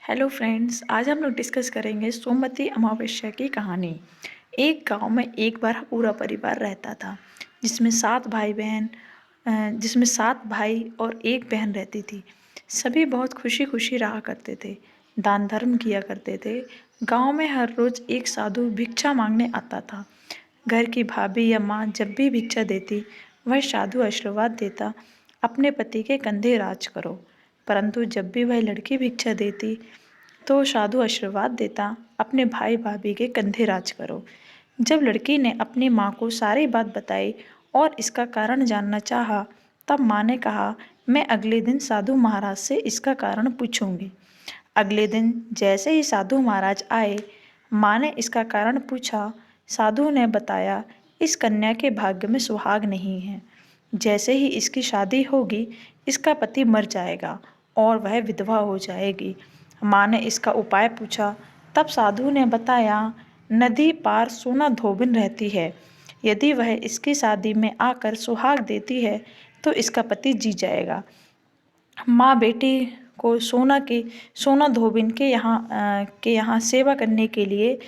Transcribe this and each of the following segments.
Hello friends, आज हम लोग डिस्कस करेंगे सोमवती अमावस्या की कहानी। एक गांव में एक बार पूरा परिवार रहता था, जिसमें सात भाई और एक बहन रहती थी। सभी बहुत खुशी खुशी रहा करते थे, दान धर्म किया करते थे। गांव में हर रोज एक साधु भिक्षा मांगने आता था। घर की भाभी या माँ जब भी भिक्षा देती, वह साधु आशीर्वाद देता, अपने पति के कंधे राज करो। परंतु जब भी वह लड़की भिक्षा देती, तो साधु आशीर्वाद देता, अपने भाई भाभी के कंधे राज करो। जब लड़की ने अपनी माँ को सारी बात बताई और इसका कारण जानना चाहा, तब माँ ने कहा, मैं अगले दिन साधु महाराज से इसका कारण पूछूंगी। अगले दिन जैसे ही साधु महाराज आए, माँ ने इसका कारण पूछा। साधु ने बताया, इस कन्या के भाग्य में सुहाग नहीं है। जैसे ही इसकी शादी होगी, इसका पति मर जाएगा और वह विधवा हो जाएगी। माँ ने इसका उपाय पूछा। तब साधु ने बताया, नदी पार सोना धोबिन रहती है। यदि वह इसकी शादी में आकर सुहाग देती है, तो इसका पति जी जाएगा। माँ बेटी को सोना धोबिन के यहाँ सेवा करने के लिए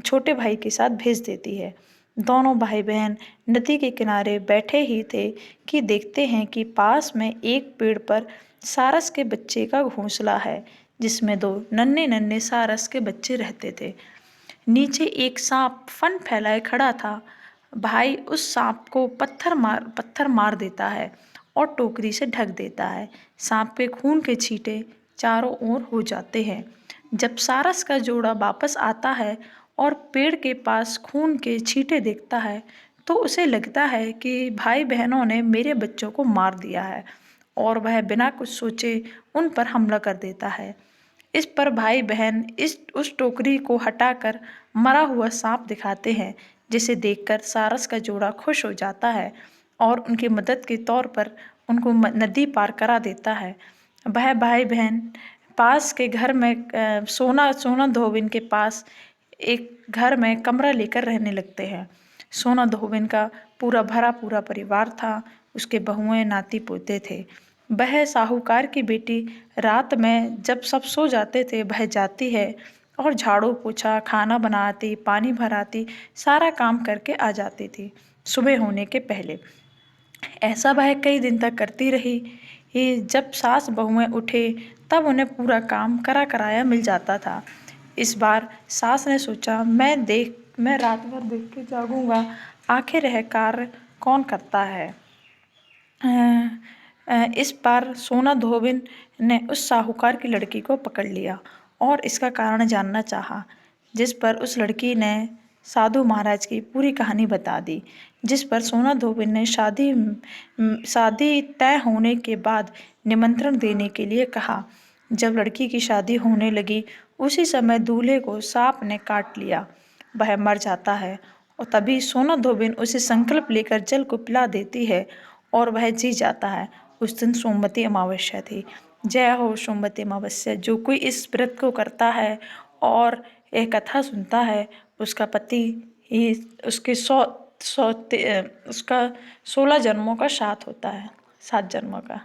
छोटे भाई के साथ भेज देती है। दोनों भाई बहन नदी के किनारे बैठे ही थे कि देखते हैं कि पास में एक पेड़ पर सारस के बच्चे का घोंसला है, जिसमें दो नन्हे नन्हे सारस के बच्चे रहते थे। नीचे एक सांप फन फैलाए खड़ा था। भाई उस सांप को पत्थर मार देता है और टोकरी से ढक देता है। सांप के खून के छींटे चारों ओर हो जाते हैं। जब सारस का जोड़ा वापस आता है और पेड़ के पास खून के छींटे देखता है, तो उसे लगता है कि भाई बहनों ने मेरे बच्चों को मार दिया है, और वह बिना कुछ सोचे उन पर हमला कर देता है। इस पर भाई बहन उस टोकरी को हटाकर मरा हुआ सांप दिखाते हैं, जिसे देखकर सारस का जोड़ा खुश हो जाता है और उनकी मदद के तौर पर उनको नदी पार करा देता है। वह भाई बहन पास के घर में सोना धोबिन के पास एक घर में कमरा लेकर रहने लगते हैं। सोना धोबिन का पूरा परिवार था। उसके बहुएं नाती पोते थे। वह साहूकार की बेटी रात में जब सब सो जाते थे, वह जाती है और झाड़ू पोछा, खाना बनाती, पानी भराती, सारा काम करके आ जाती थी सुबह होने के पहले। ऐसा वह कई दिन तक करती रही। जब सास बहुएं उठे, तब उन्हें पूरा काम कराया मिल जाता था। इस बार सास ने सोचा, मैं रात भर देख के जागूंगा, आखिर यह कार्य कौन करता है। इस बार सोना धोबिन ने उस साहूकार की लड़की को पकड़ लिया और इसका कारण जानना चाहा, जिस पर उस लड़की ने साधु महाराज की पूरी कहानी बता दी। जिस पर सोना धोबिन ने शादी तय होने के बाद निमंत्रण देने के लिए कहा। जब लड़की की शादी होने लगी, उसी समय दूल्हे को सांप ने काट लिया। वह मर जाता है और तभी सोना धोबिन उसे संकल्प लेकर जल को पिला देती है और वह जी जाता है। उस दिन सोमवती अमावस्या थी। जय हो सोमवती अमावस्या। जो कोई इस व्रत को करता है और एक कथा सुनता है, उसका पति ही उसके उसका 16 जन्मों का साथ होता है, 7 जन्मों का।